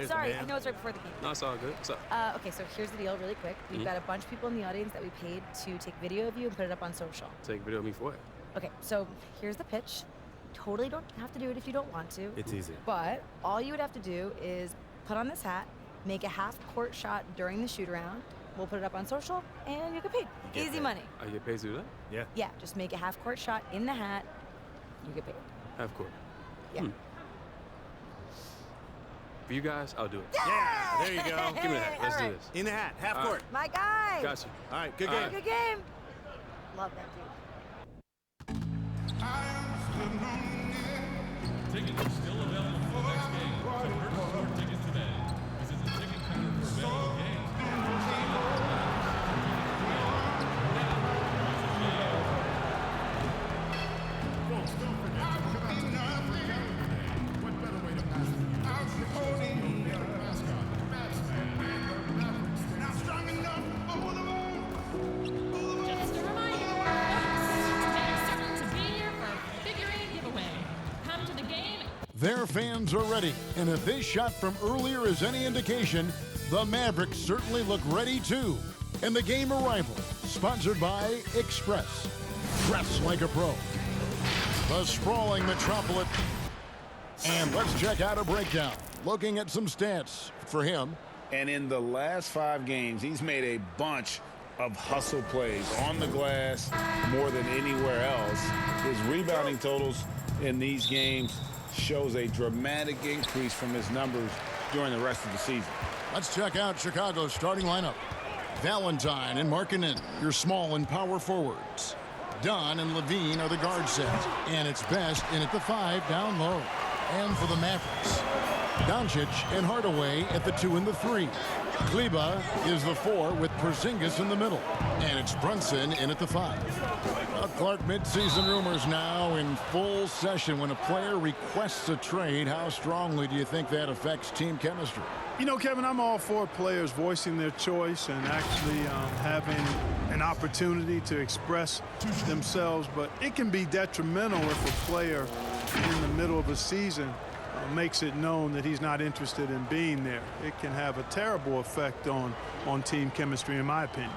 Sorry, I know it's right before the game. No, it's all good. What's up? Okay, so here's the deal really quick. We've got a bunch of people in the audience that we paid to take video of you and put it up on social. Take video of me for what? Okay, so here's the pitch. Totally don't have to do it if you don't want to. It's easy. But all you would have to do is put on this hat, make a half-court shot during the shoot-around. We'll put it up on social, and you get paid. Easy money. I get paid to do that? Yeah. Yeah, just make a half-court shot in the hat. You get paid. Half court. Yeah. For you guys, I'll do it. Yeah, there you go. Give me the hat. Let's do this. In the hat, half court. My guy. Got you. All right, good All game. right. Good game. Love that dude. Tickets are still available for the next game, so purchase your ticket today. Visit the ticket counter for available games. Folks, don't forget, what better way to pass the year? Mascot, the Batsman, and the Mavericks. Not strong enough over the moon. Just a reminder, tickets starting to be here for Figure 8 giveaway. Come to the game. Their fans are ready, and if this shot from earlier is any indication, the Mavericks certainly look ready too. And the game arrival, sponsored by Express. Dress like a pro. The sprawling metropolis. And let's check out a breakdown. Looking at some stats for him. And in the last 5 games, he's made a bunch of hustle plays on the glass more than anywhere else. His rebounding totals in these games shows a dramatic increase from his numbers during the rest of the season. Let's check out Chicago's starting lineup. Valentine and Markkanen, your small and power forwards. Dunn and Levine are the guard sets, and it's best in at the 5 down low. And for the Mavericks, Doncic and Hardaway at the 2 and the 3. Kleba is the 4 with Porzingis in the middle, and it's Brunson in at the 5. Clark, midseason rumors now in full session. When a player requests a trade, how strongly do you think that affects team chemistry? You know, Kevin, I'm all for players voicing their choice and actually having an opportunity to express themselves, but it can be detrimental if a player in the middle of a season makes it known that he's not interested in being there. It can have a terrible effect on team chemistry, in my opinion.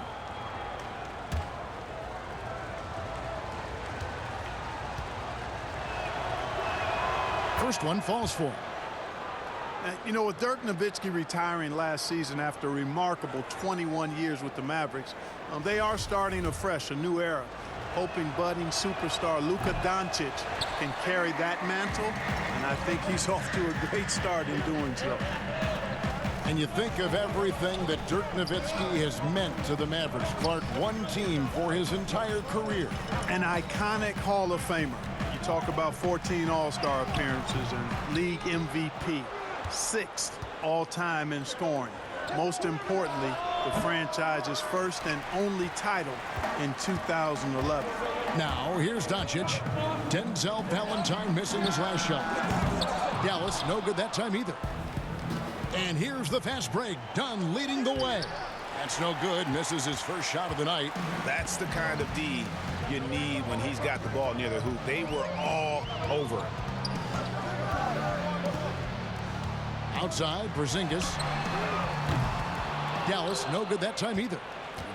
First one falls for him. You know, with Dirk Nowitzki retiring last season after a remarkable 21 years with the Mavericks, they are starting afresh, a new era, hoping budding superstar Luka Doncic can carry that mantle, and I think he's off to a great start in doing so. And you think of everything that Dirk Nowitzki has meant to the Mavericks. Clark, one team for his entire career. An iconic Hall of Famer. You talk about 14 All-Star appearances and league MVP. 6th all-time in scoring. Most importantly, the franchise's first and only title in 2011. Now, here's Doncic. Denzel Valentine missing his last shot. Dallas, no good that time either. And here's the fast break. Dunn leading the way. That's no good. Misses his first shot of the night. That's the kind of D you need when he's got the ball near the hoop. They were all over him. Outside, Porzingis. Dallas, no good that time either.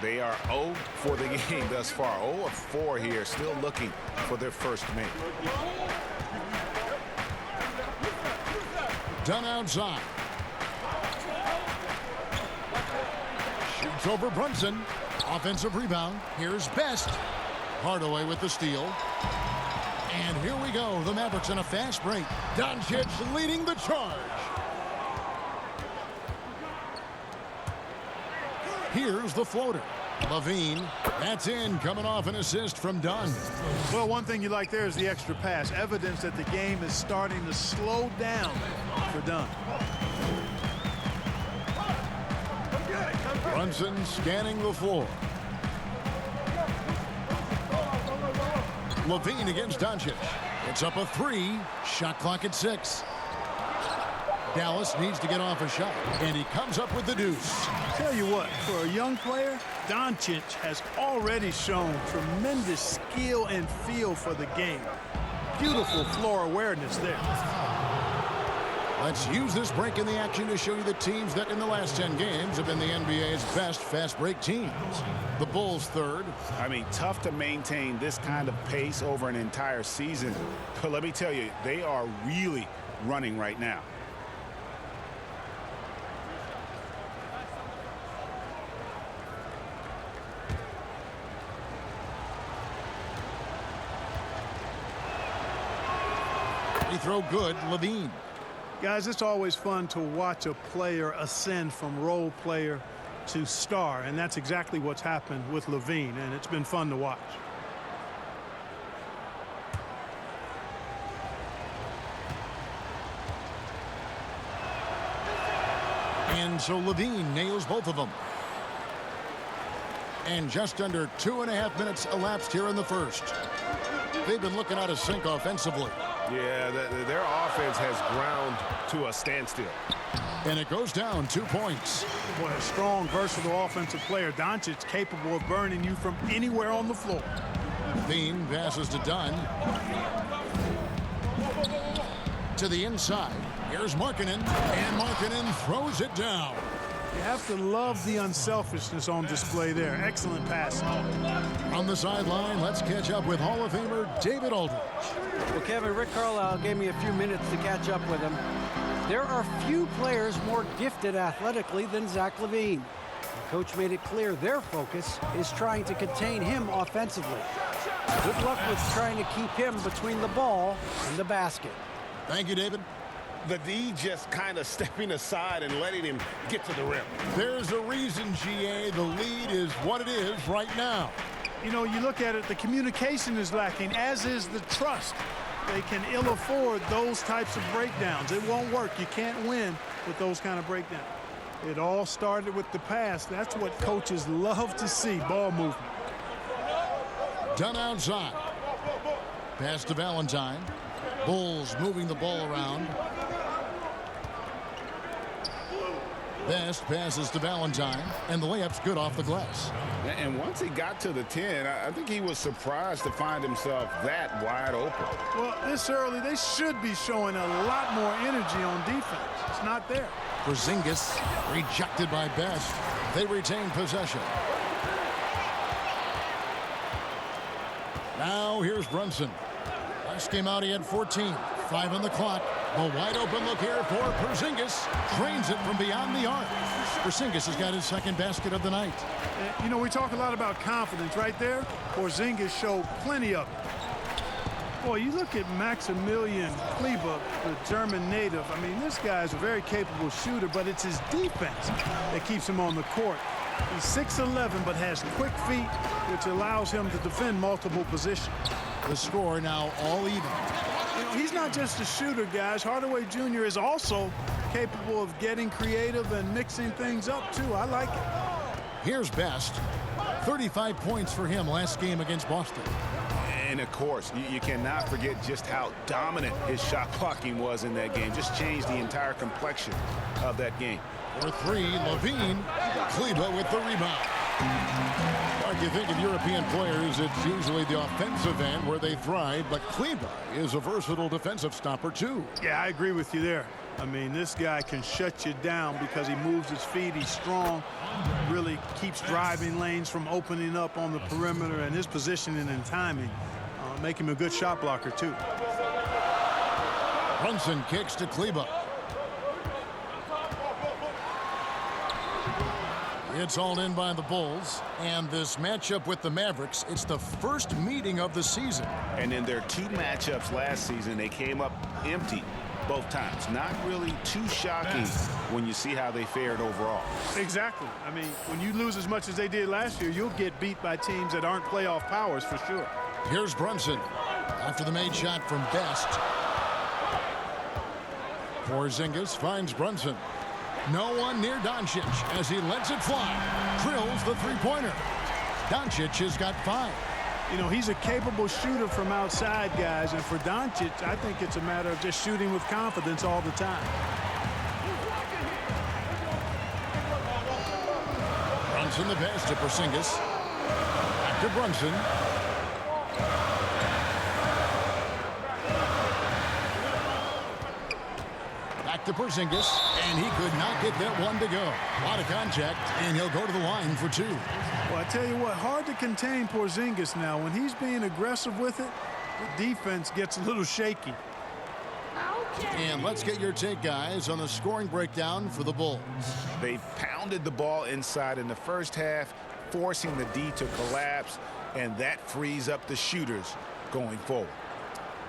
They are 0 for the game thus far. 0 of 4 here, still looking for their first make. Dunn outside. Shoots over Brunson. Offensive rebound. Here's Best. Hardaway with the steal. And here we go. The Mavericks in a fast break. Doncic leading the charge. Here's the floater. Levine, that's in, coming off an assist from Dunn. Well, one thing you like there is the extra pass. Evidence that the game is starting to slow down for Dunn. Brunson scanning the floor. Levine against Doncic. It's up a 3. Shot clock at 6. Dallas needs to get off a shot, and he comes up with the deuce. Tell you what, for a young player, Doncic has already shown tremendous skill and feel for the game. Beautiful floor awareness there. Let's use this break in the action to show you the teams that in the last 10 games have been the NBA's best fast break teams. The Bulls third. I mean, tough to maintain this kind of pace over an entire season. But let me tell you, they are really running right now. He throw good, Levine. Guys, it's always fun to watch a player ascend from role player to star, and that's exactly what's happened with Levine, and it's been fun to watch. And so Levine nails both of them. And just under 2.5 minutes elapsed here in the first. They've been looking out of sync offensively. Yeah, their offense has ground to a standstill. And it goes down 2 points. Boy, a strong, versatile offensive player. Doncic capable of burning you from anywhere on the floor. Levine passes to Dunn. To the inside. Here's Markkanen. And Markkanen throws it down. You have to love the unselfishness on display there. Excellent passing. On the sideline, let's catch up with Hall of Famer David Aldridge. Well, Kevin, Rick Carlisle gave me a few minutes to catch up with him. There are few players more gifted athletically than Zach LaVine. The coach made it clear their focus is trying to contain him offensively. Good luck with trying to keep him between the ball and the basket. Thank you, David. The D just kind of stepping aside and letting him get to the rim. There's a reason, GA, the lead is what it is right now. You know, you look at it, the communication is lacking, as is the trust. They can ill afford those types of breakdowns. It won't work. You can't win with those kind of breakdowns. It all started with the pass. That's what coaches love to see, ball movement. Done outside. Pass to Valentine. Bulls moving the ball around. Best passes to Valentine, and the layup's good off the glass. And once he got to the 10, I think he was surprised to find himself that wide open. Well, this early, they should be showing a lot more energy on defense. It's not there. Porzingis rejected by Best. They retain possession. Now here's Brunson. Last game out, he had 14. 5 on the clock. A wide open look here for Porzingis. Drains it from beyond the arc. Porzingis has got his second basket of the night. You know, we talk a lot about confidence right there. Porzingis showed plenty of it. Boy, you look at Maximilian Kleber, the German native. I mean, this guy's a very capable shooter, but it's his defense that keeps him on the court. He's 6'11", but has quick feet, which allows him to defend multiple positions. The score now all even. You know, he's not just a shooter, guys. Hardaway Jr. is also capable of getting creative and mixing things up, too. I like it. Here's Best. 35 points for him last game against Boston. And, of course, you cannot forget just how dominant his shot blocking was in that game. Just changed the entire complexion of that game. For 3, Levine. Kleber with the rebound. Like you think of European players, it's usually the offensive end where they thrive, but Kleber is a versatile defensive stopper, too. Yeah, I agree with you there. I mean, this guy can shut you down because he moves his feet. He's strong, really keeps driving lanes from opening up on the perimeter, and his positioning and timing make him a good shot blocker, too. Brunson kicks to Kleber. It's all in by the Bulls, and this matchup with the Mavericks, it's the first meeting of the season. And in their 2 matchups last season, they came up empty both times. Not really too shocking when you see how they fared overall. Exactly. I mean, when you lose as much as they did last year, you'll get beat by teams that aren't playoff powers for sure. Here's Brunson after the made shot from Best. Porzingis finds Brunson. No one near Doncic as he lets it fly. Drills the three-pointer. Doncic has got 5. You know, he's a capable shooter from outside, guys, and for Doncic, I think it's a matter of just shooting with confidence all the time. Brunson the pass to Porzingis. Back to Brunson. Back to Porzingis, and he could not get that one to go. A lot of contact, and he'll go to the line for two. Well, I tell you what, hard to contain Porzingis now. When he's being aggressive with it, the defense gets a little shaky. And let's get your take, guys, on the scoring breakdown for the Bulls. They pounded the ball inside in the first half, forcing the D to collapse, and that frees up the shooters going forward.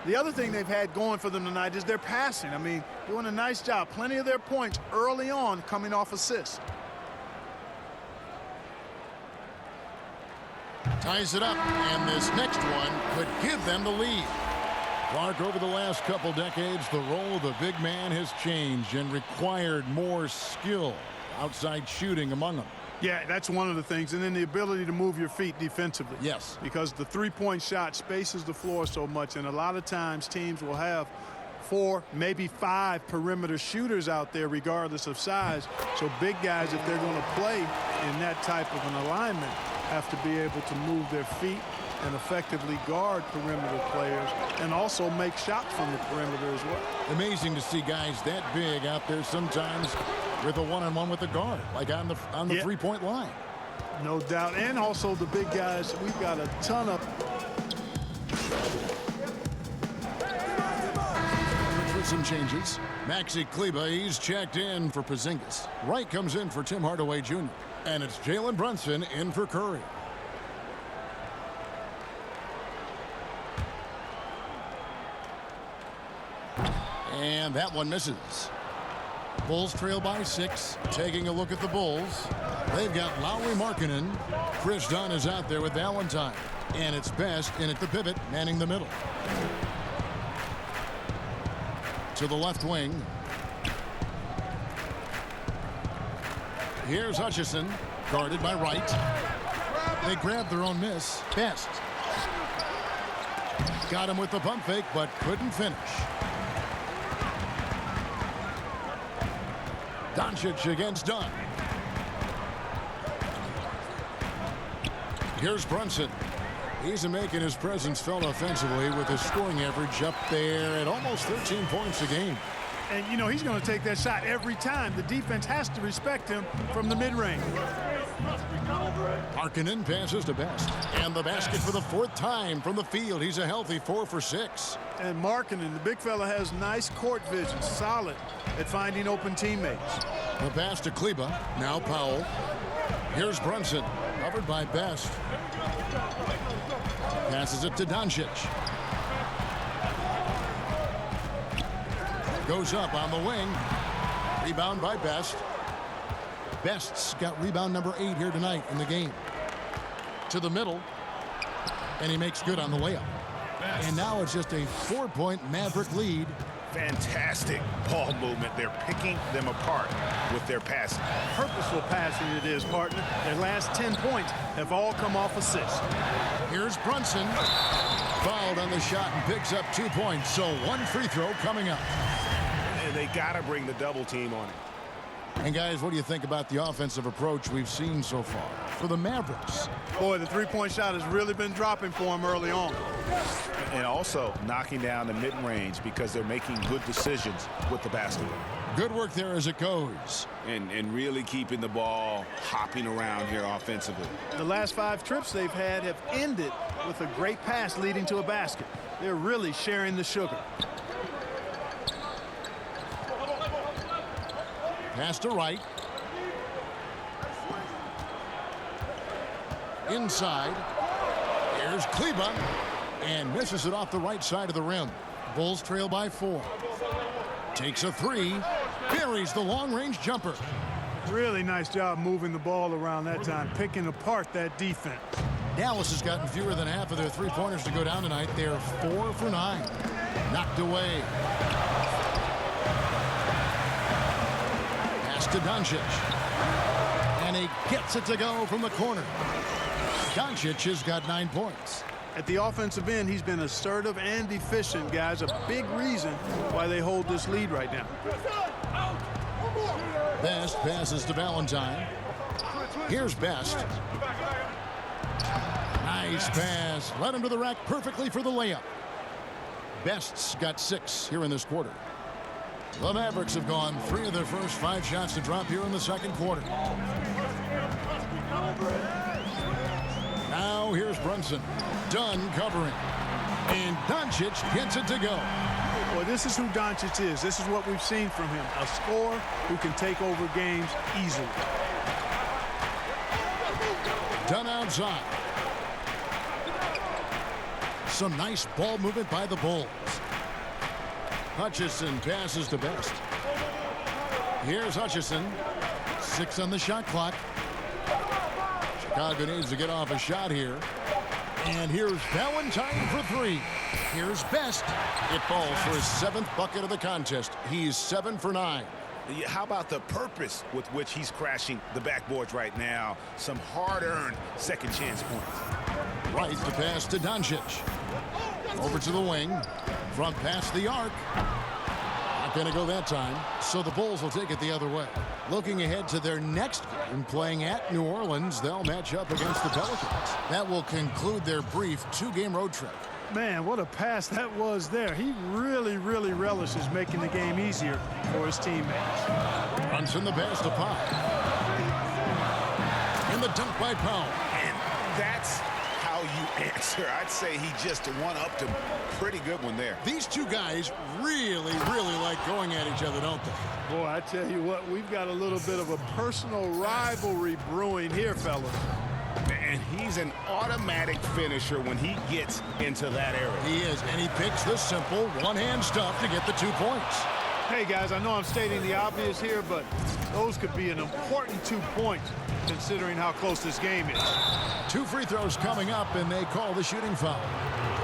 The other thing they've had going for them tonight is their passing. I mean, doing a nice job. Plenty of their points early on coming off assists. Ties it up, and this next one could give them the lead. Clark, over the last couple decades, the role of the big man has changed and required more skill, outside shooting among them. Yeah, that's one of the things. And then the ability to move your feet defensively. Yes. Because the three-point shot spaces the floor so much, and a lot of times teams will have 4, maybe 5 perimeter shooters out there regardless of size. So big guys, if they're going to play in that type of an alignment, have to be able to move their feet and effectively guard perimeter players and also make shots from the perimeter as well. Amazing to see guys that big out there sometimes with a one-on-one with the guard, like on the three-point line. No doubt. And also the big guys, we've got a ton of with some changes. Maxi Kleber, he's checked in for Porzingis. Wright comes in for Tim Hardaway Jr. And it's Jalen Brunson in for Curry. And that one misses. Bulls trail by 6. Taking a look at the Bulls. They've got Lowry Markkanen. Chris Dunn is out there with Valentine. And it's Best in at the pivot, manning the middle. To the left wing. Here's Hutchison, guarded by Wright. They grabbed their own miss. Best. Got him with the pump fake, but couldn't finish. Doncic against Dunn. Here's Brunson. He's making his presence felt offensively with his scoring average up there at almost 13 points a game. And, you know, he's going to take that shot every time. The defense has to respect him from the mid-range. Markkanen passes to Best. And the basket for the 4th time from the field. He's a healthy 4 for 6. And Markkanen, the big fella, has nice court vision, solid at finding open teammates. The pass to Kleber. Now Powell. Here's Brunson, covered by Best. Passes it to Doncic. Goes up on the wing. Rebound by Best. Best's got rebound number 8 here tonight in the game. To the middle. And he makes good on the layup. And now it's just a 4-point Maverick lead. Fantastic ball movement. They're picking them apart with their passing. Purposeful passing it is, partner. Their last 10 points have all come off assists. Here's Brunson. Fouled on the shot and picks up 2 points. So 1 free throw coming up. And they got to bring the double team on it. And guys, what do you think about the offensive approach we've seen so far for the Mavericks? Boy, the three-point shot has really been dropping for them early on. And also knocking down the mid-range because they're making good decisions with the basketball. Good work there as it goes. And really keeping the ball hopping around here offensively. The last 5 trips they've had have ended with a great pass leading to a basket. They're really sharing the sugar. Pass to Wright. Inside. Here's Kleber. And misses it off the right side of the rim. Bulls trail by 4. Takes a 3. Buries the long-range jumper. Really nice job moving the ball around that time, picking apart that defense. Dallas has gotten fewer than half of their three-pointers to go down tonight. They're 4 for 9. Knocked away. To Doncic. And he gets it to go from the corner. Doncic has got 9 points. At the offensive end, he's been assertive and efficient, guys. A big reason why they hold this lead right now. Best passes to Valentine. Here's Best. Nice pass. Led him to the rack perfectly for the layup. Best's got 6 here in this quarter. The Mavericks have gone 3 of their first 5 shots to drop here in the second quarter. Now here's Brunson. Dunn covering. And Doncic gets it to go. Well, this is who Doncic is. This is what we've seen from him. A scorer who can take over games easily. Dunn outside. Some nice ball movement by the Bulls. Hutchison passes to Best. Here's Hutchison. 6 on the shot clock. Chicago needs to get off a shot here. And here's Valentine for 3. Here's Best. It falls for his 7th bucket of the contest. He's 7 for 9. How about the purpose with which he's crashing the backboards right now? Some hard-earned second chance points. Right, the pass to Doncic. Over to the wing. Front pass the arc. Not going to go that time, so the Bulls will take it the other way. Looking ahead to their next game, playing at New Orleans, they'll match up against the Pelicans. That will conclude their brief 2-game road trip. Man, what a pass that was there. He really, really relishes making the game easier for his teammates. Brunson the pass to Pop. And the dunk by Powell. And that's how you answer. I'd say he just one-upped him. Pretty good one there. These two guys really, really like going at each other, don't they? Boy, I tell you what, we've got a little bit of a personal rivalry brewing here, fellas. And he's an automatic finisher when he gets into that area. He is, and he picks the simple one-hand stuff to get the 2 points. Hey, guys, I know I'm stating the obvious here, but those could be an important 2 points considering how close this game is. 2 free throws coming up, and they call the shooting foul.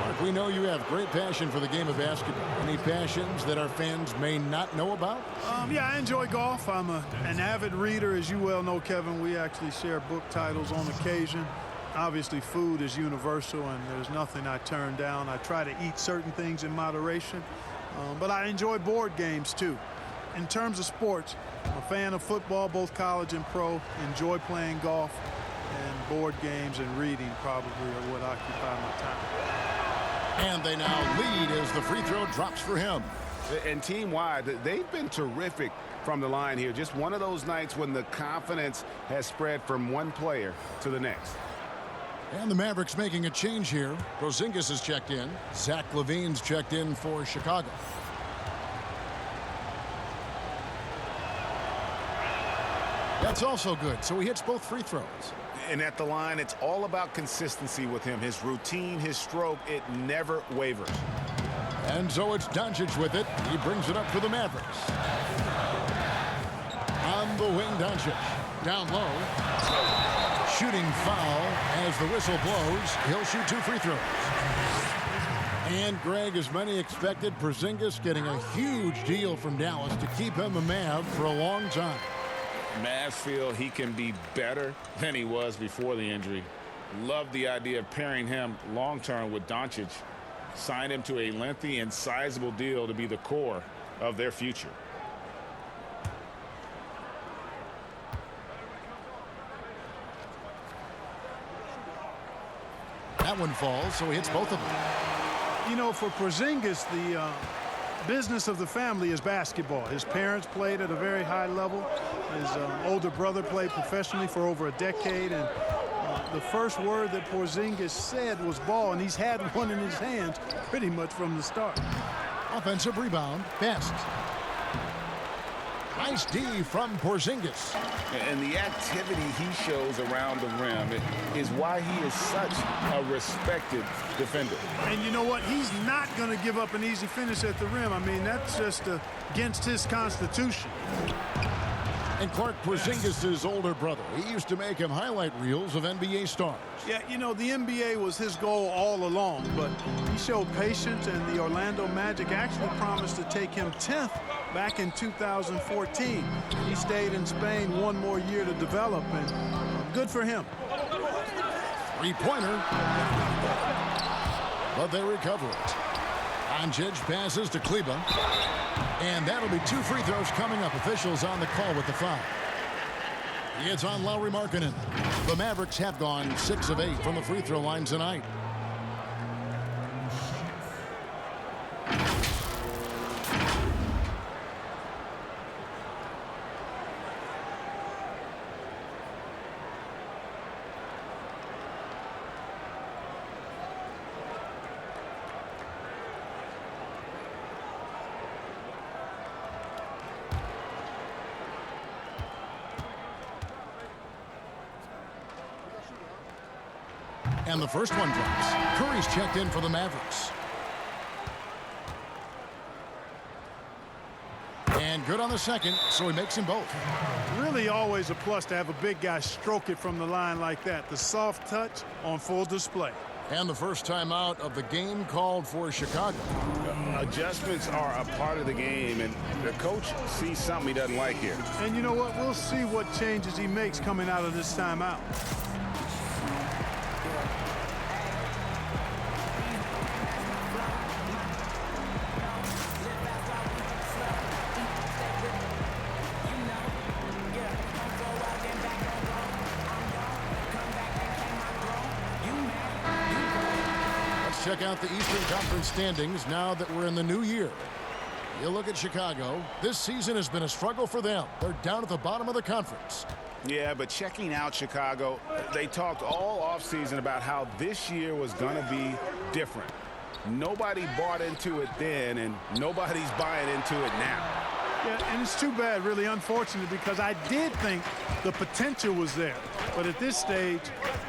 Mark, we know you have great passion for the game of basketball. Any passions that our fans may not know about? Yeah, I enjoy golf. I'm an avid reader, as you well know, Kevin. We actually share book titles on occasion. Obviously, food is universal, and there's nothing I turn down. I try to eat certain things in moderation, but I enjoy board games, too. In terms of sports, I'm a fan of football, both college and pro. Enjoy playing golf, and board games and reading probably are what occupy my time. And they now lead as the free throw drops for him. And team-wide, they've been terrific from the line here. Just one of those nights when the confidence has spread from one player to the next. And the Mavericks making a change here. Porzingis is checked in. Zach LaVine's checked in for Chicago. That's also good, so he hits both free throws. And at the line, it's all about consistency with him. His routine, his stroke, it never wavers. And so it's Doncic with it. He brings it up for the Mavericks. On the wing, Doncic. Down low. Shooting foul as the whistle blows. He'll shoot 2 free throws. And Greg, as many expected, Porzingis getting a huge deal from Dallas to keep him a Mav for a long time. Mavs feel he can be better than he was before the injury. Love the idea of pairing him long-term with Doncic. Sign him to a lengthy and sizable deal to be the core of their future. That one falls, so he hits both of them. You know, for Porzingis, the business of the family is basketball. His parents played at a very high level. His older brother played professionally for over a decade, and the first word that Porzingis said was ball, and he's had one in his hands pretty much from the start. Offensive rebound, Best. Nice D from Porzingis. And the activity he shows around the rim is why he is such a respected defender. And you know what? He's not going to give up an easy finish at the rim. I mean, that's just against his constitution. And Clark Porzingis' older brother. He used to make him highlight reels of NBA stars. Yeah, you know, the NBA was his goal all along, but he showed patience, and the Orlando Magic actually promised to take him 10th back in 2014. He stayed in Spain one more year to develop, and good for him. Three-pointer. But they recover it. Doncic passes to Kleba. And that'll be 2 free throws coming up. Officials on the call with the foul. It's on Lauri Markkanen. The Mavericks have gone 6 of 8 from the free throw line tonight. And the first one drops. Curry's checked in for the Mavericks. And good on the second, so he makes them both. Really always a plus to have a big guy stroke it from the line like that. The soft touch on full display. And the first time out of the game called for Chicago. Adjustments are a part of the game, and the coach sees something he doesn't like here. And you know what? We'll see what changes he makes coming out of this timeout. Check out the Eastern Conference standings now that we're in the new year. You look at Chicago. This season has been a struggle for them. They're down at the bottom of the conference. Yeah, but checking out Chicago, they talked all offseason about how this year was going to be different. Nobody bought into it then, and nobody's buying into it now. Yeah, and it's too bad, really unfortunate, because I did think the potential was there. But at this stage,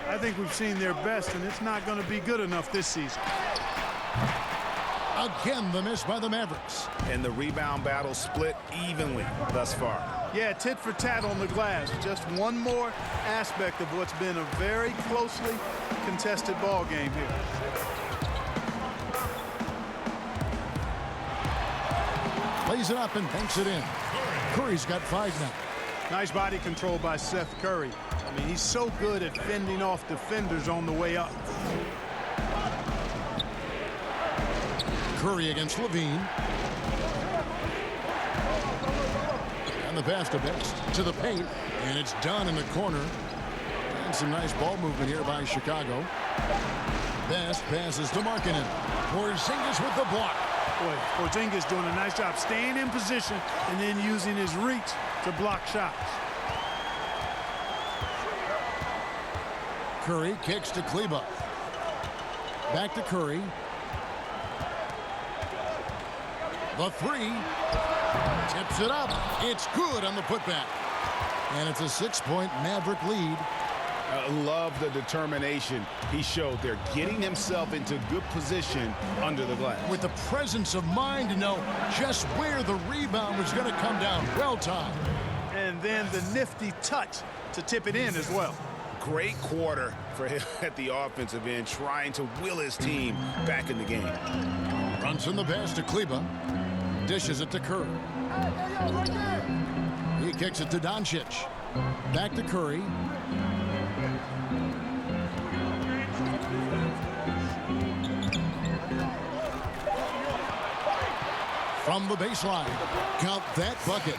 I think we've seen their best, and it's not going to be good enough this season. Again, the miss by the Mavericks. And the rebound battle split evenly thus far. Yeah, tit for tat on the glass. Just one more aspect of what's been a very closely contested ball game here. Plays it up and banks it in. Curry's got 5 now. Nice body control by Seth Curry. I mean, he's so good at fending off defenders on the way up. Curry against Levine. And the pass to Best to the paint. And it's done in the corner. And some nice ball movement here by Chicago. Best passes to Markkanen. Porzingis with the block. Boy, Porzingis doing a nice job staying in position and then using his reach to block shots. Curry kicks to Kleba. Back to Curry. The 3. Tips it up. It's good on the putback. And it's a 6-point Maverick lead. I love the determination he showed there, getting himself into good position under the glass. With the presence of mind to know just where the rebound was going to come down. Well timed. And then the nifty touch to tip it in as well. Great quarter for him at the offensive end, trying to will his team back in the game. Runs in the pass to Kleba. Dishes it to Curry. He kicks it to Doncic. Back to Curry. From the baseline. Count that bucket.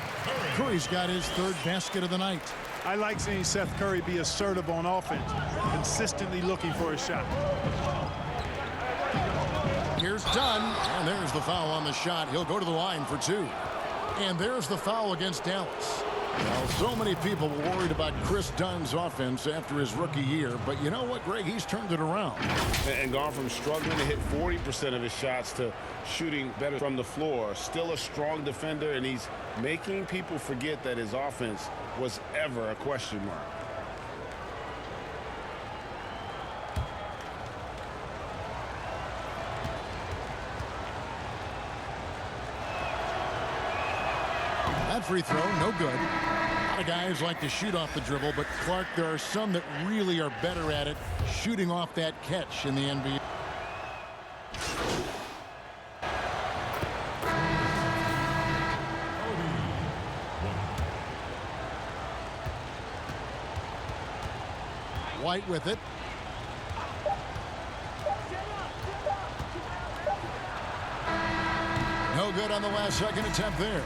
Curry's got his 3rd basket of the night. I like seeing Seth Curry be assertive on offense, consistently looking for a shot. Here's Dunn, and there's the foul on the shot. He'll go to the line for 2. And there's the foul against Dallas. Well, so many people were worried about Chris Dunn's offense after his rookie year, but you know what, Greg? He's turned it around. And gone from struggling to hit 40% of his shots to shooting better from the floor. Still a strong defender, and he's making people forget that his offense was ever a question mark. That free throw, no good. A lot of guys like to shoot off the dribble, but Clark, there are some that really are better at it, shooting off that catch in the NBA. White with it. No good on the last second attempt there.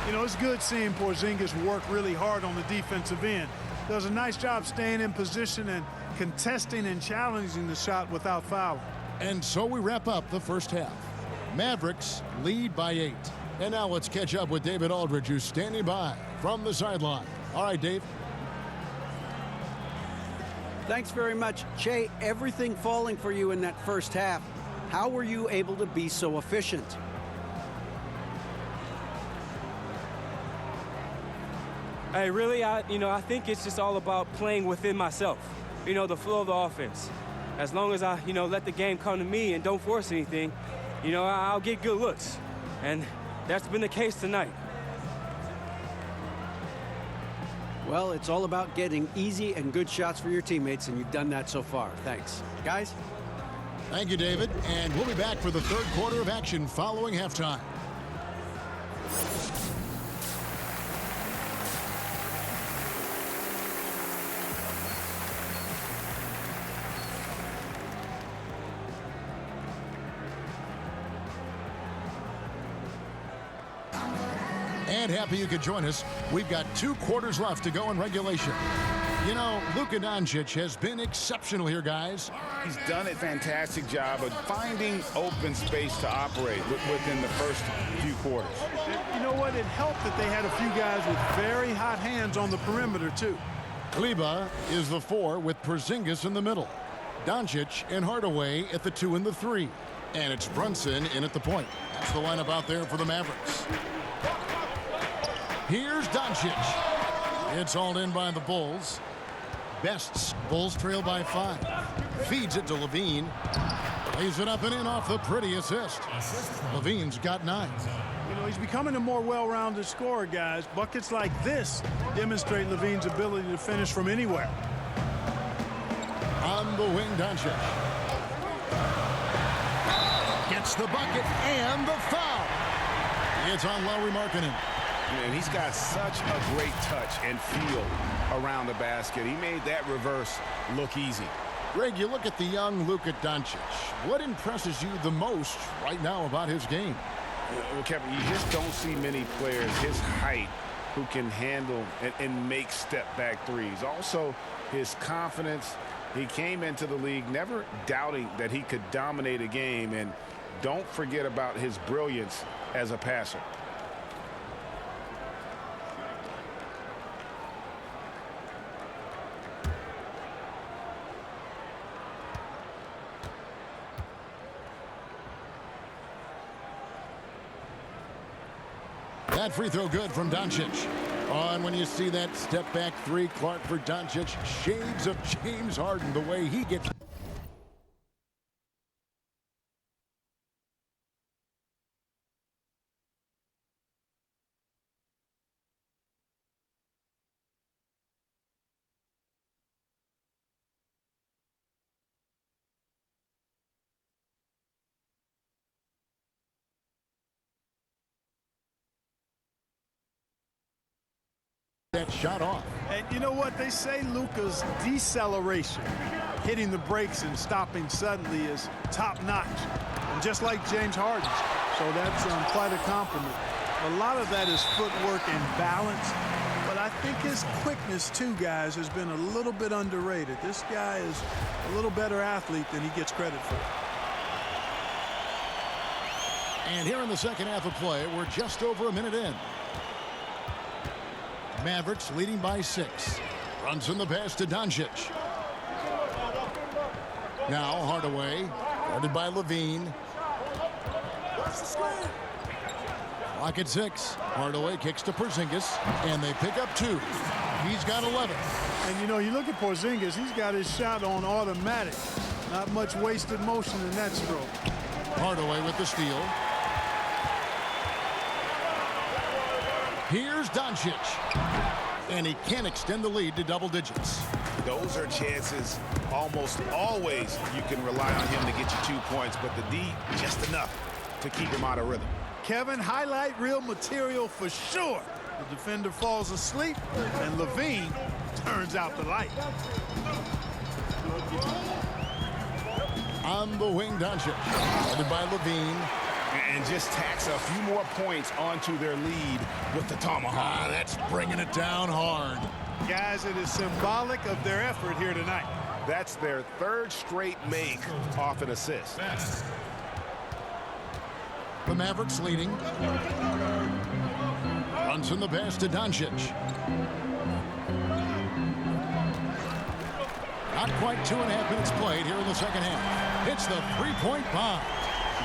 You know, it's good seeing Porzingis work really hard on the defensive end. Does a nice job staying in position and contesting and challenging the shot without fouling. And so we wrap up the first half. Mavericks lead by 8. And now let's catch up with David Aldridge, who's standing by from the sideline. All right, Dave. Thanks very much, Che. Everything falling for you in that first half. How were you able to be so efficient? Hey, really, I think it's just all about playing within myself. You know, the flow of the offense. as long as I, let the game come to me and don't force anything, I'll get good looks. And that's been the case tonight. Well, it's all about getting easy and good shots for your teammates, and you've done that so far. Thanks. Guys? Thank you, David. And we'll be back for the third quarter of action following halftime. And happy you could join us. We've got 2 quarters left to go in regulation. Luka Doncic has been exceptional here, guys. He's done a fantastic job of finding open space to operate within the first few quarters. You know what? It helped that they had a few guys with very hot hands on the perimeter, too. Kleber is the 4 with Porzingis in the middle. Doncic and Hardaway at the 2 and the 3. And it's Brunson in at the point. That's the lineup out there for the Mavericks. Here's Doncic. It's hauled in by the Bulls. Best's Bulls trail by 5. Feeds it to Levine. Lays it up and in off the pretty assist. Levine's got 9. He's becoming a more well-rounded scorer, guys. Buckets like this demonstrate Levine's ability to finish from anywhere. On the wing, Doncic. Gets the bucket and the foul. It's on Lauri Markkanen. And he's got such a great touch and feel around the basket. He made that reverse look easy. Greg, you look at the young Luka Doncic. What impresses you the most right now about his game? Well, Kevin, you just don't see many players his height who can handle and make step-back threes. Also, his confidence. He came into the league never doubting that he could dominate a game. And don't forget about his brilliance as a passer. That free throw good from Doncic. On when you see that step back 3, Clark for Doncic. Shades of James Harden, the way he gets. That shot off. And you know what? They say Luka's deceleration, hitting the brakes and stopping suddenly, is top-notch. And just like James Harden's. So that's quite a compliment. A lot of that is footwork and balance. But I think his quickness, too, guys, has been a little bit underrated. This guy is a little better athlete than he gets credit for. And here in the second half of play, we're just over a minute in. Mavericks leading by 6. Runs in the pass to Doncic. Now Hardaway, guarded by Levine. Clock at 6. Hardaway kicks to Porzingis, and they pick up 2. He's got 11. And you look at Porzingis, he's got his shot on automatic. Not much wasted motion in that stroke. Hardaway with the steal. Here's Doncic. And he can't extend the lead to double digits. Those are chances almost always you can rely on him to get you 2 points, but the D just enough to keep him out of rhythm. Kevin, highlight reel material for sure. The defender falls asleep, and Levine turns out the light. On the wing, Doncic. Headed by Levine. And just tacks a few more points onto their lead with the tomahawk. That's bringing it down hard. Guys, it is symbolic of their effort here tonight. That's their 3rd straight make off an assist. The Mavericks leading. Runs in the pass to Doncic. Not quite 2.5 minutes played here in the second half. It's the 3-point bomb.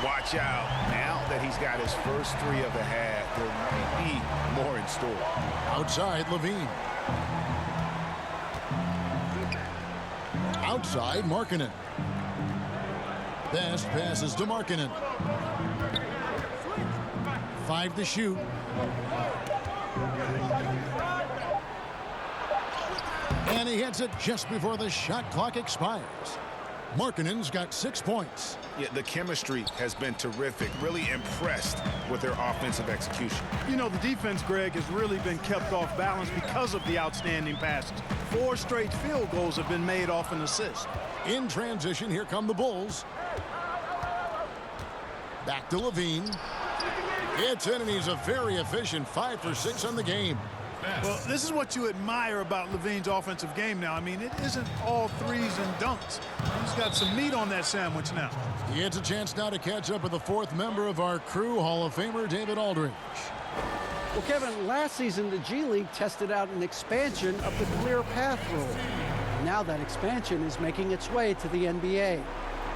Watch out. Now that he's got his first 3 of the half, there might be more in store. Outside, Levine. Outside, Markkanen. Best passes to Markkanen. 5 to shoot. And he hits it just before the shot clock expires. Markkanen's got 6 points. Yeah, the chemistry has been terrific. Really impressed with their offensive execution. You know, the defense, Greg, has really been kept off balance because of the outstanding passes. 4 straight field goals have been made off an assist. In transition, here come the Bulls. Back to Levine. It's in, and he's a very efficient 5 for 6 on the game. Well, this is what you admire about Levine's offensive game now. I mean, it isn't all threes and dunks. He's got some meat on that sandwich now. He gets a chance now to catch up with the 4th member of our crew, Hall of Famer David Aldridge. Well, Kevin, last season the G League tested out an expansion of the clear path rule. Now that expansion is making its way to the NBA.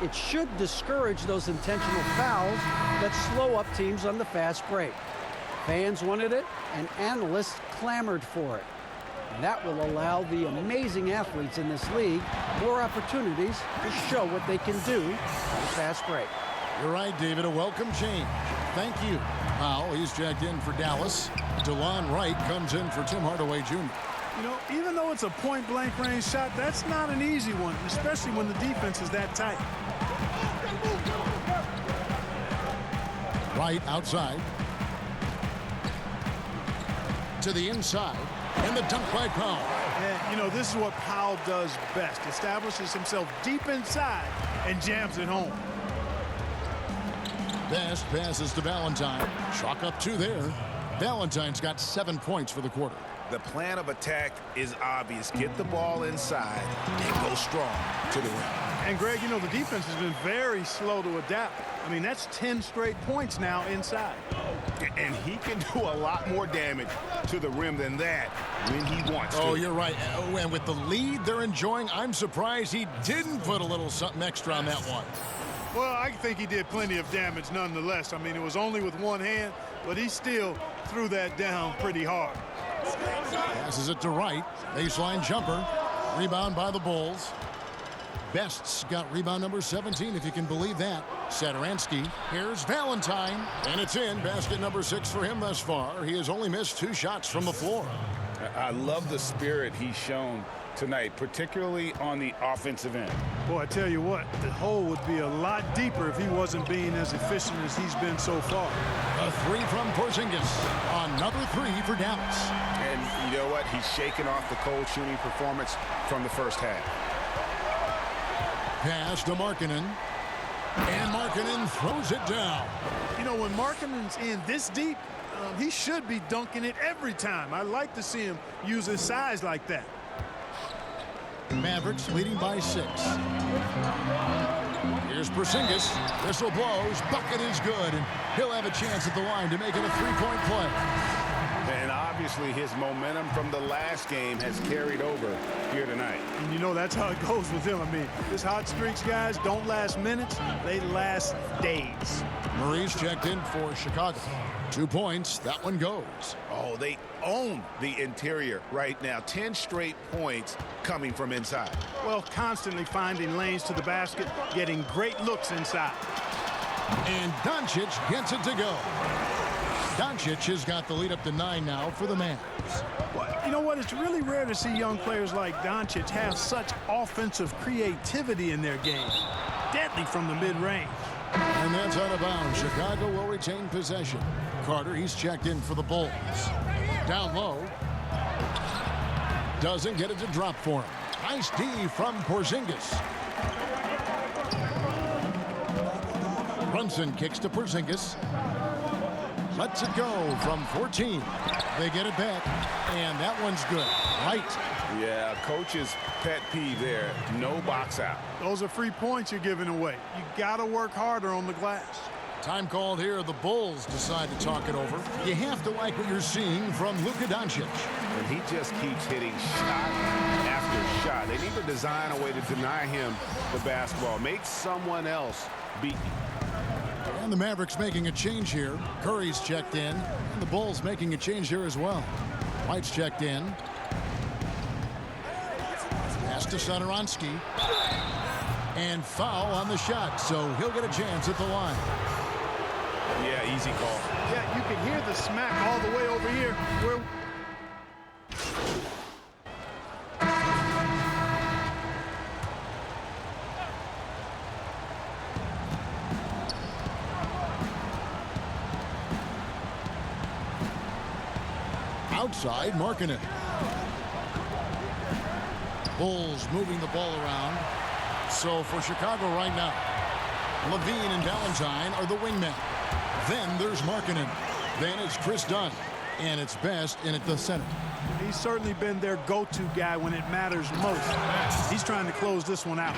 It should discourage those intentional fouls that slow up teams on the fast break. Fans wanted it, and analysts clamored for it. That will allow the amazing athletes in this league more opportunities to show what they can do on the fast break. You're right, David. A welcome change. Thank you. Powell, he's checked in for Dallas. DeLon Wright comes in for Tim Hardaway Jr. You know, even though it's a point-blank range shot, that's not an easy one, especially when the defense is that tight. Wright outside. To the inside, and the dunk by Powell. And, you know, this is what Powell does best. Establishes himself deep inside and jams it home. Best passes to Valentine. Chalk up 2 there. Valentine's got 7 points for the quarter. The plan of attack is obvious. Get the ball inside and go strong to the rim. And, Greg, you know, the defense has been very slow to adapt. I mean, that's 10 straight points now inside. And he can do a lot more damage to the rim than that when he wants to. Oh, you're right. Oh, and with the lead they're enjoying, I'm surprised he didn't put a little something extra on that one. Well, I think he did plenty of damage nonetheless. I mean, it was only with one hand, but he still threw that down pretty hard. Passes it to Wright. Baseline jumper. Rebound by the Bulls. Best's got rebound number 17, if you can believe that. Satoransky. Here's Valentine. And it's in. Basket number 6 for him thus far. He has only missed 2 shots from the floor. I love the spirit he's shown tonight, particularly on the offensive end. Boy, I tell you what, the hole would be a lot deeper if he wasn't being as efficient as he's been so far. A 3 from Porzingis. Another 3 for Dallas. And you know what? He's shaking off the cold shooting performance from the first half. Pass to Markkanen. And Markkanen throws it down. You know, when Markkanen's in this deep, he should be dunking it every time. I like to see him use his size like that. Mavericks leading by 6. Here's Porzingis. Whistle blows. Bucket is good. And he'll have a chance at the line to make it a 3-point play. And obviously his momentum from the last game has carried over here tonight. And you know, that's how it goes with him. I mean, his hot streaks, guys, don't last minutes. They last days. Murray's checked in for Chicago. 2 points. That one goes. Oh, they own the interior right now. 10 straight points coming from inside. Well, constantly finding lanes to the basket, getting great looks inside. And Doncic gets it to go. Doncic has got the lead up to 9 now for the Mavs. Well, you know what? It's really rare to see young players like Doncic have such offensive creativity in their game. Deadly from the mid-range. And that's out of bounds. Chicago will retain possession. Carter, he's checked in for the Bulls. Down low. Doesn't get it to drop for him. Nice D from Porzingis. Brunson kicks to Porzingis. Lets it go from 14. They get it back, and that one's good. Right. Yeah, coach's pet peeve there. No box out. Those are free points you're giving away. You got to work harder on the glass. Time called here. The Bulls decide to talk it over. You have to like what you're seeing from Luka Doncic. And he just keeps hitting shot after shot. They need to design a way to deny him the basketball. Make someone else beat you. And the Mavericks making a change here. Curry's checked in. And the Bulls making a change here as well. White's checked in. Pass to Satoransky. And foul on the shot, so he'll get a chance at the line. Yeah, easy call. Yeah, you can hear the smack all the way over here. Where outside, marking it. Bulls moving the ball around. So for Chicago right now, Levine and Valentine are the wingmen. Then there's Markkanen. Then it's Chris Dunn. And it's Best in at the center. he's certainly been their go-to guy when it matters most. He's trying to close this one out.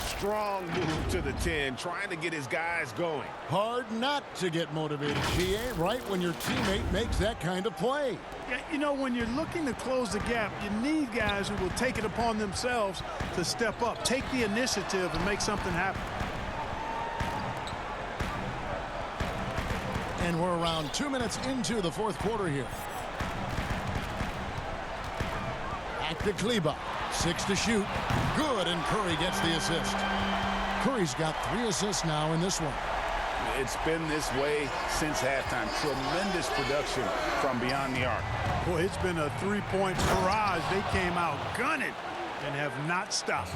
Strong move to the 10, trying to get his guys going. Hard not to get motivated, GA, right when your teammate makes that kind of play. Yeah, you know, when you're looking to close the gap, you need guys who will take it upon themselves to step up, take the initiative, and make something happen. And we're around 2 minutes into the fourth quarter here. Back to Kleba. 6 to shoot. Good, and Curry gets the assist. Curry's got 3 assists now in this one. It's been this way since halftime. Tremendous production from beyond the arc. Boy, it's been a three-point barrage. They came out gunning and have not stopped.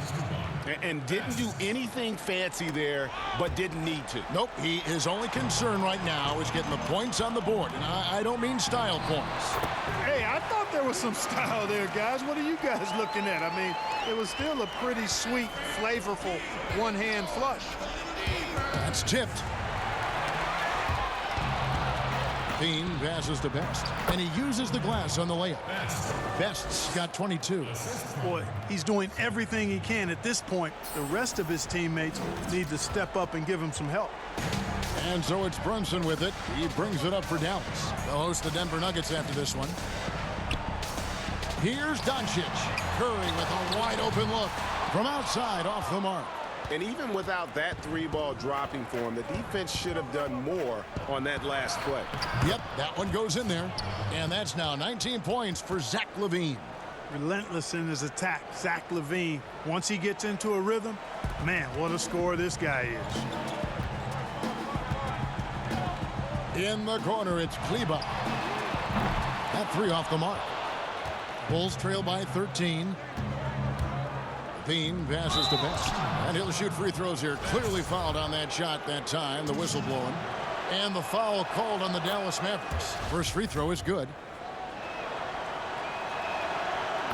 And didn't do anything fancy there, but didn't need to. Nope, his only concern right now is getting the points on the board. And I don't mean style points. Hey, I thought there was some style there, guys. What are you guys looking at? I mean, it was still a pretty sweet, flavorful one-hand flush. That's tipped. Bean passes to Best, and he uses the glass on the layup. Best's got 22. Boy, he's doing everything he can at this point. The rest of his teammates need to step up and give him some help. And so it's Brunson with it. He brings it up for Dallas. They'll host the Denver Nuggets after this one. Here's Doncic. Curry with a wide open look from outside off the mark. And even without that 3-ball dropping for him, the defense should have done more on that last play. Yep, that one goes in there. And that's now 19 points for Zach LaVine. Relentless in his attack, Zach LaVine. Once he gets into a rhythm, man, what a scorer this guy is. In the corner, it's Kleba. That 3 off the mark. Bulls trail by 13. Bean passes to Best. And he'll shoot free throws here. Clearly fouled on that shot that time. The whistle blowing. And the foul called on the Dallas Mavericks. First free throw is good.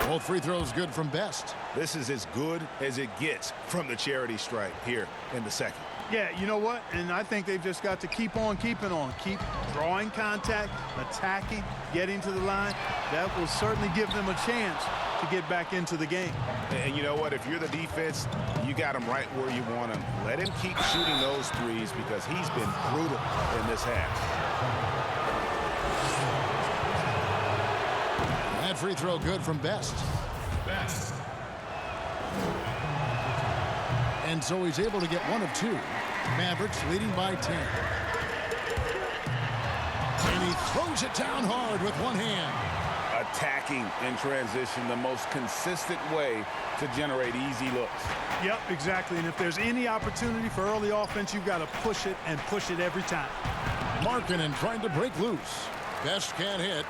Both free throws good from Best. This is as good as it gets from the charity stripe here in the second. Yeah, you know what? And I think they've just got to keep on keeping on. Keep drawing contact, attacking, getting to the line. That will certainly give them a chance to get back into the game. And you know what? If you're the defense, you got him right where you want him. Let him keep shooting those threes because he's been brutal in this half. That free throw good from Best. And so he's able to get 1 of 2. Mavericks leading by 10. And he throws it down hard with one hand. Attacking in transition, the most consistent way to generate easy looks. Yep, exactly. And if there's any opportunity for early offense, you've got to push it and push it every time. Markkanen trying to break loose. Best can't hit.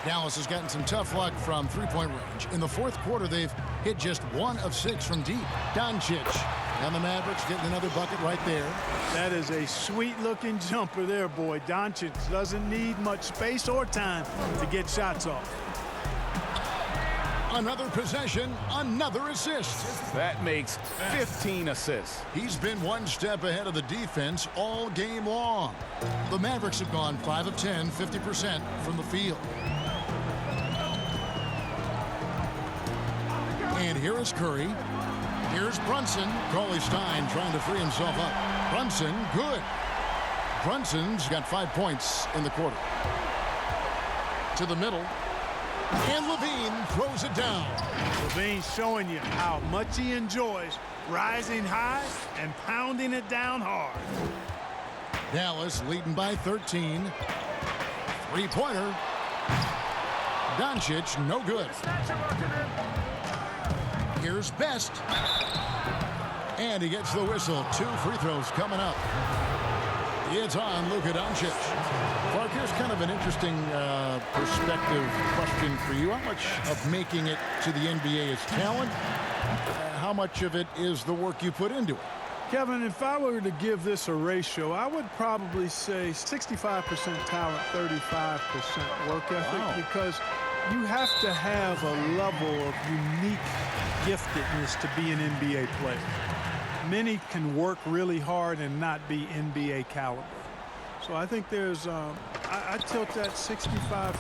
Dallas has gotten some tough luck from three-point range. In the fourth quarter, they've hit just 1 of 6 from deep. Doncic. And the Mavericks getting another bucket right there. That is a sweet-looking jumper there, boy. Doncic doesn't need much space or time to get shots off. Another possession, another assist. That makes 15 assists. He's been one step ahead of the defense all game long. The Mavericks have gone 5 of 10, 50% from the field. And here is Curry. Here's Brunson. Cauley Stein trying to free himself up. Brunson, good. Brunson's got 5 points in the quarter. To the middle. And LaVine throws it down. LaVine showing you how much he enjoys rising high and pounding it down hard. Dallas leading by 13. Three-pointer. Doncic, no good. Here's Best. And he gets the whistle. 2 free throws coming up. It's on Luka Doncic. Clark, here's kind of an interesting perspective question for you. How much of making it to the NBA is talent? How much of it is the work you put into it? Kevin, if I were to give this a ratio, I would probably say 65% talent, 35% work ethic, because you have to have a level of unique giftedness to be an NBA player. Many can work really hard and not be NBA caliber. So I think there's, I tilt that 65-35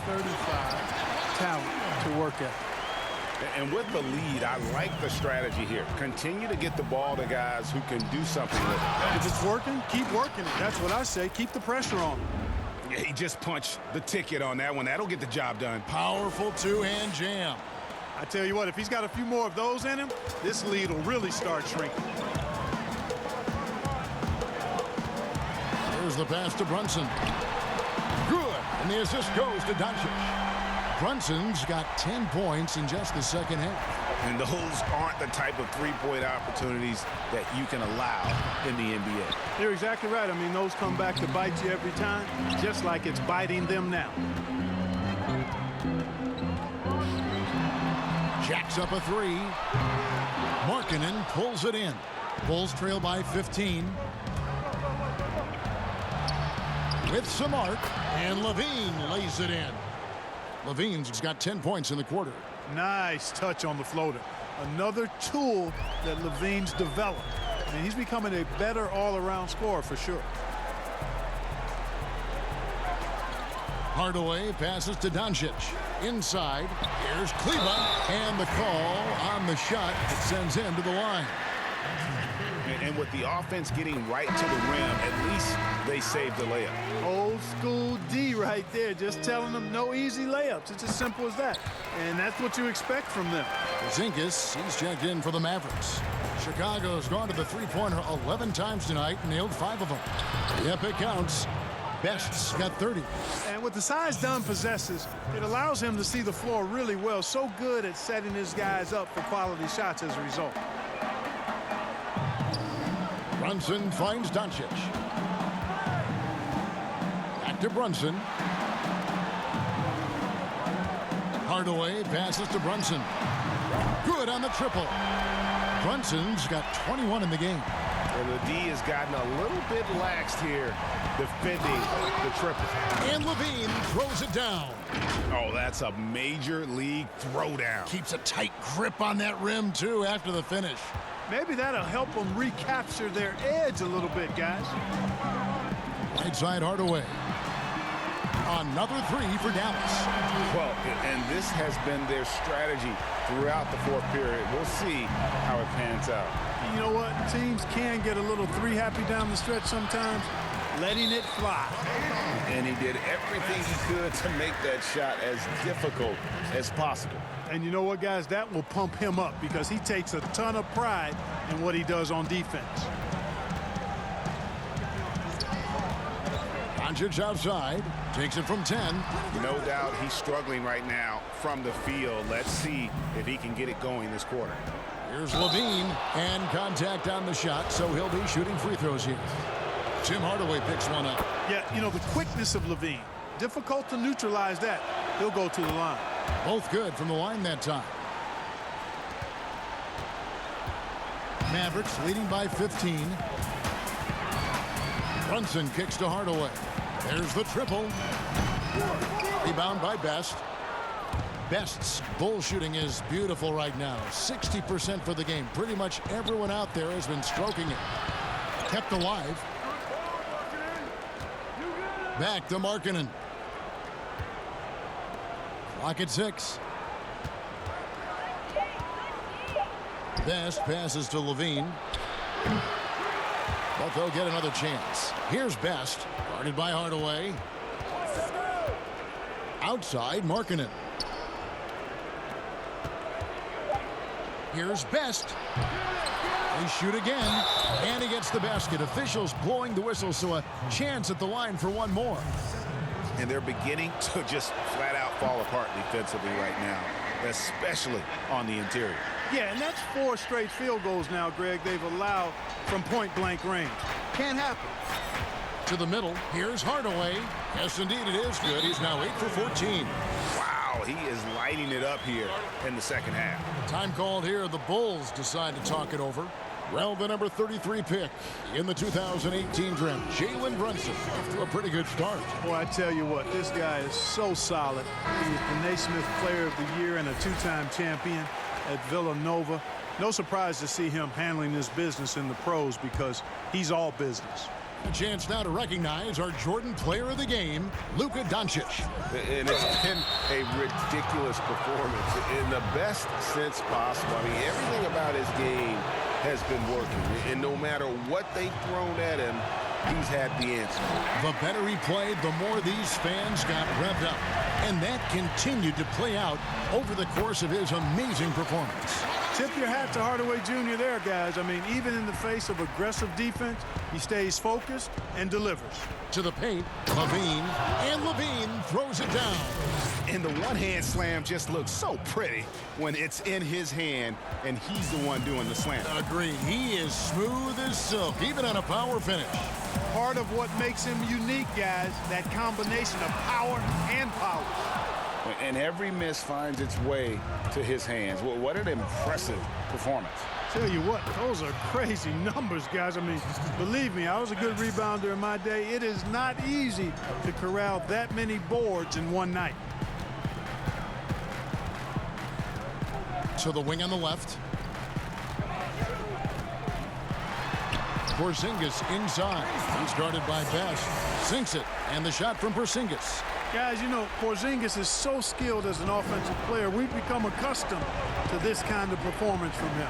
talent to work ethic. And with the lead, I like the strategy here. Continue to get the ball to guys who can do something with it. If it's working, keep working it. That's what I say. Keep the pressure on. Yeah, he just punched the ticket on that one. That'll get the job done. Powerful two-hand jam. I tell you what, if he's got a few more of those in him, this lead will really start shrinking. Here's the pass to Brunson. Good. And the assist goes to Doncic. Brunson's got 10 points in just the second half. And those aren't the type of three-point opportunities that you can allow in the NBA. You're exactly right. I mean, those come back to bite you every time, just like it's biting them now. Jacks up a 3. Markkanen pulls it in. Bulls trail by 15. With some arc, and Levine lays it in. Levine's got 10 points in the quarter. Nice touch on the floater. Another tool that Levine's developed. I mean, he's becoming a better all-around scorer for sure. Hardaway passes to Doncic. Inside, here's Kleber, and the call on the shot that sends him to the line. And with the offense getting right to the rim, at least they saved the layup. Old school D right there, just telling them no easy layups. It's as simple as that. And that's what you expect from them. Zinkis, he's checked in for the Mavericks. Chicago's gone to the three-pointer 11 times tonight, nailed 5 of them. Yep, it counts. Best's got 30. And with the size Dunn possesses, it allows him to see the floor really well. So good at setting his guys up for quality shots as a result. Brunson finds Doncic. Back to Brunson. Hardaway passes to Brunson. Good on the triple. Brunson's got 21 in the game. Well, the D has gotten a little bit laxed here defending the triple. And Levine throws it down. Oh, that's a major league throwdown. Keeps a tight grip on that rim, too, after the finish. Maybe that'll help them recapture their edge a little bit, guys. Right side Hardaway. Another 3 for Dallas. Well, and this has been their strategy throughout the fourth period. We'll see how it pans out. You know what? Teams can get a little three happy down the stretch sometimes, letting it fly. And he did everything he could to make that shot as difficult as possible. And you know what, guys? That will pump him up because he takes a ton of pride in what he does on defense. Doncic outside, takes it from 10. No doubt he's struggling right now from the field. Let's see if he can get it going this quarter. Here's Levine, and contact on the shot, so he'll be shooting free throws here. Tim Hardaway picks one up. Yeah, you know, the quickness of Levine. Difficult to neutralize that. He'll go to the line. Both good from the line that time. Mavericks leading by 15. Brunson kicks to Hardaway. There's the triple. Rebound by Best. Best's bull shooting is beautiful right now. 60% for the game. Pretty much everyone out there has been stroking it. Kept alive. Back to Markkanen. Clock at 6. Best passes to Levine. But they'll get another chance. Here's Best, guarded by Hardaway. Outside, Markkanen. Here's Best. They shoot again, and he gets the basket. Officials blowing the whistle, so a chance at the line for one more. And they're beginning to just flat out fall apart defensively right now, especially on the interior. Yeah, and that's 4 straight field goals now, Greg, they've allowed from point-blank range. Can't happen. To the middle, here's Hardaway. Yes, indeed, it is good. He's now 8 for 14. Wow, he is lighting it up here in the second half. Time called here. The Bulls decide to talk it over. Well, the number 33 pick in the 2018 draft, Jalen Brunson, off to a pretty good start. Boy, I tell you what, this guy is so solid. He was the Naismith Player of the Year and a 2-time champion at Villanova. No surprise to see him handling this business in the pros because he's all business. A chance now to recognize our Jordan Player of the Game, Luka Doncic. And it's been a ridiculous performance in the best sense possible. I mean, everything about his game has been working. And no matter what they've thrown at him, he's had the answer. The better he played, the more these fans got revved up. And that continued to play out over the course of his amazing performance. Tip your hat to Hardaway Jr. there, guys. I mean, even in the face of aggressive defense, he stays focused and delivers. To the paint, Levine, and Levine throws it down. And the one-hand slam just looks so pretty when it's in his hand and he's the one doing the slam. Agreed. He is smooth as silk, even on a power finish. Part of what makes him unique, guys, that combination of power and power. And every miss finds its way to his hands. Well, what an impressive performance. Tell you what, those are crazy numbers, guys. I mean, believe me, I was a good rebounder in my day. It is not easy to corral that many boards in one night. To the wing on the left. Porzingis inside. He's guarded by Best. Sinks it. And the shot from Porzingis. Guys, you know, Porzingis is so skilled as an offensive player. We've become accustomed to this kind of performance from him.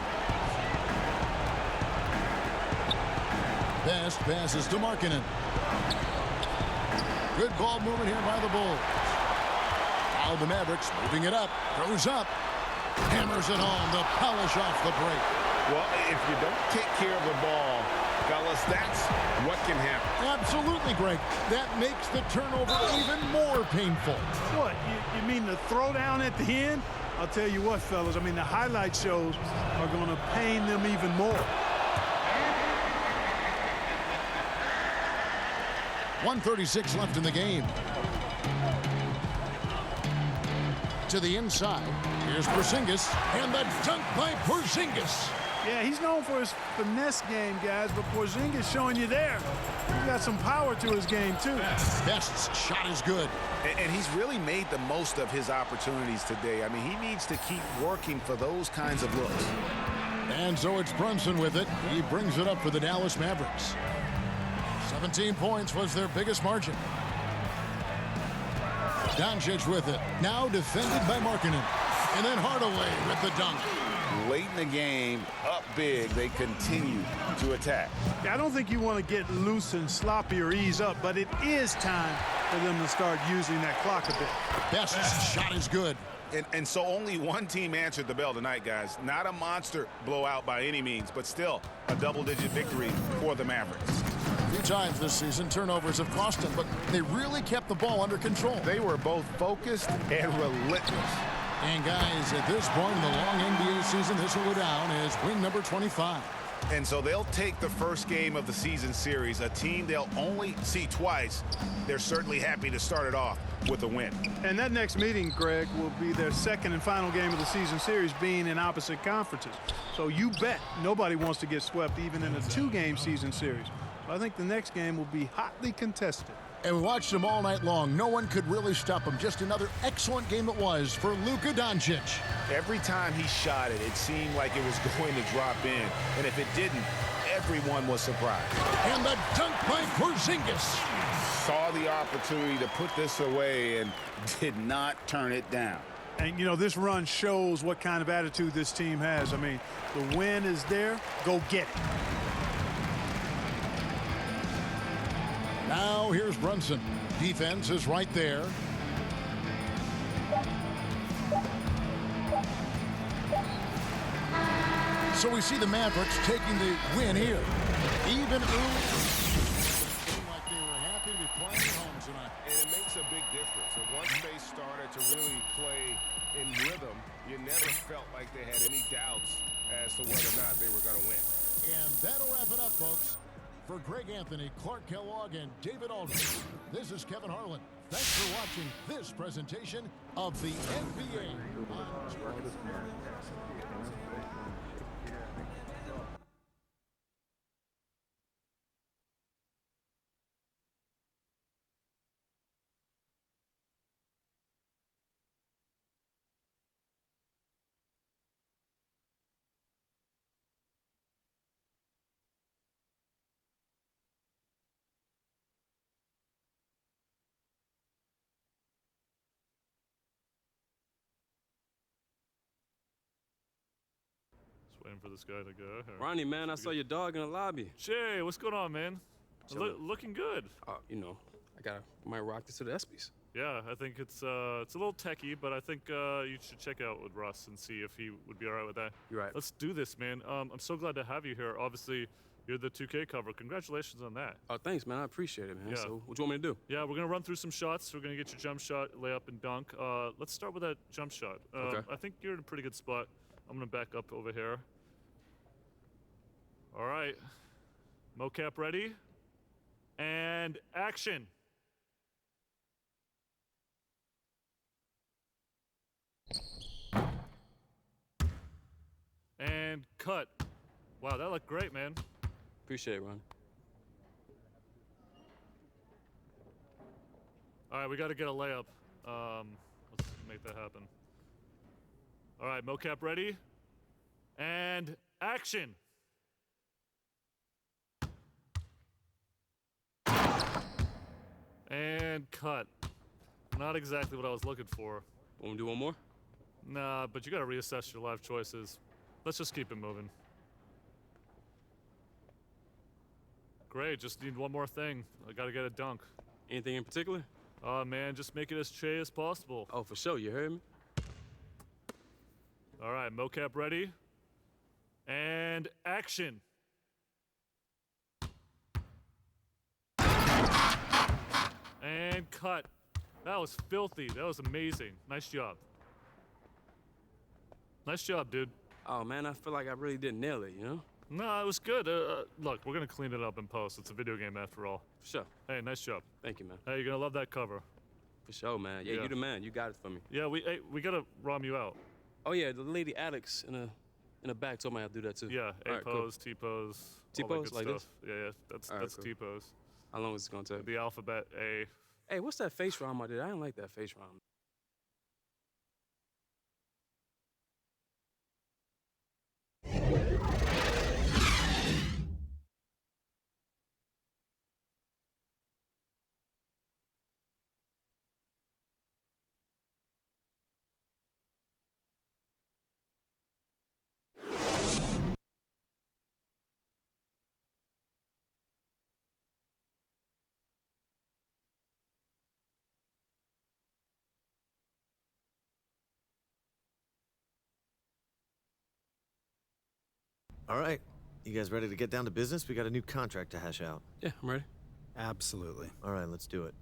Best passes to Markkanen. Good ball movement here by the Bulls. Now the Mavericks moving it up. Throws up. Hammers it home to polish off the break. Well, if you don't take care of the ball, fellas, that's what can happen. Absolutely, Greg. That makes the turnover even more painful. What, you mean the throwdown at the end? I'll tell you what, fellas, I mean, the highlight shows are going to pain them even more. 1:36 left in the game. To the inside. Here's Porzingis, and the dunk by Porzingis. Yeah, he's known for his finesse game, guys, but Porzingis showing you there. He's got some power to his game, too. Best's shot is good. And he's really made the most of his opportunities today. I mean, he needs to keep working for those kinds of looks. And so it's Brunson with it. He brings it up for the Dallas Mavericks. 17 points was their biggest margin. Doncic with it. Now defended by Markkanen. And then Hardaway with the dunk. Late in the game, up big, they continue to attack. Yeah, I don't think you want to get loose and sloppy or ease up, but it is time for them to start using that clock a bit. Best's shot is good. And so only one team answered the bell tonight, guys. Not a monster blowout by any means, but still a double-digit victory for the Mavericks. A few times this season, turnovers have cost them, but they really kept the ball under control. They were both focused and relentless. And guys, at this point in the long NBA season, this will go down as win number 25. And so they'll take the first game of the season series, a team they'll only see twice. They're certainly happy to start it off with a win. And that next meeting, Greg, will be their second and final game of the season series, being in opposite conferences. So you bet nobody wants to get swept even in a 2-game season series. I think the next game will be hotly contested. And we watched him all night long. No one could really stop him. Just another excellent game it was for Luka Doncic. Every time he shot it, it seemed like it was going to drop in. And if it didn't, everyone was surprised. And the dunk by Porzingis. Saw the opportunity to put this away and did not turn it down. And, you know, this run shows what kind of attitude this team has. I mean, the win is there. Go get it. Now here's Brunson. Defense is right there. So we see the Mavericks taking the win here. Even early. Seemed like they were happy to be playing at home tonight. And it makes a big difference. And once they started to really play in rhythm. You never felt like they had any doubts as to whether or not they were going to win. And that'll wrap it up, folks. For Greg Anthony, Clark Kellogg, and David Aldridge, this is Kevin Harlan. Thanks for watching this presentation of the NBA. Just waiting for this guy to go. Ronnie, man, I saw your dog in the lobby. Jay, what's going on, man? Looking good. You know, might rock this to the ESPYs. Yeah, I think it's a little techie, but I think you should check out with Russ and see if he would be all right with that. You're right. Let's do this, man. I'm so glad to have you here. Obviously, you're the 2K cover. Congratulations on that. Oh, thanks, man. I appreciate it, man. Yeah. So, what do you want me to do? Yeah, we're gonna run through some shots. We're gonna get your jump shot, layup, and dunk. Let's start with that jump shot. Okay. I think you're in a pretty good spot. I'm gonna back up over here. All right. Mocap ready. And action. And cut. Wow, that looked great, man. Appreciate it, Ron. All right, we got to get a layup. Let's make that happen. All right, mocap ready. And action. And cut. Not exactly what I was looking for. Want to do one more? Nah, but you got to reassess your life choices. Let's just keep it moving. Great, just need one more thing. I got to get a dunk. Anything in particular? Man, just make it as Che as possible. Oh, for sure. You heard me? All right, mocap ready. And action. And cut. That was filthy. That was amazing. Nice job. Nice job, dude. Oh, man, I feel like I really didn't nail it, you know? No, it was good. Look, we're going to clean it up in post. It's a video game after all. For sure. Hey, nice job. Thank you, man. Hey, you're going to love that cover. For sure, man. Yeah, you the man. You got it for me. Yeah, we got to ROM you out. Oh, yeah, the lady Alex in the back told me I'd do that, too. Yeah, All A-pose, cool. T-pose. T-pose, like stuff. this? Yeah, that's cool. T-pose. How long is it going to take? The alphabet A. Hey, what's that face ROM I did? I didn't like that face ROM. All right. You guys ready to get down to business? We got a new contract to hash out. Yeah, I'm ready. Absolutely. All right, let's do it.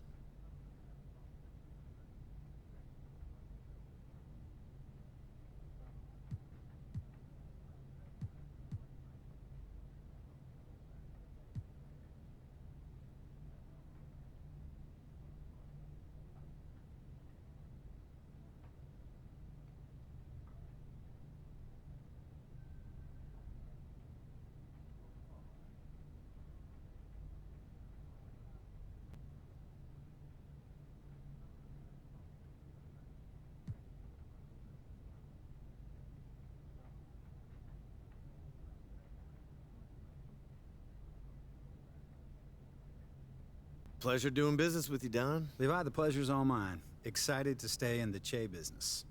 Pleasure doing business with you, Don. Levi, the pleasure's all mine. Excited to stay in the Che business.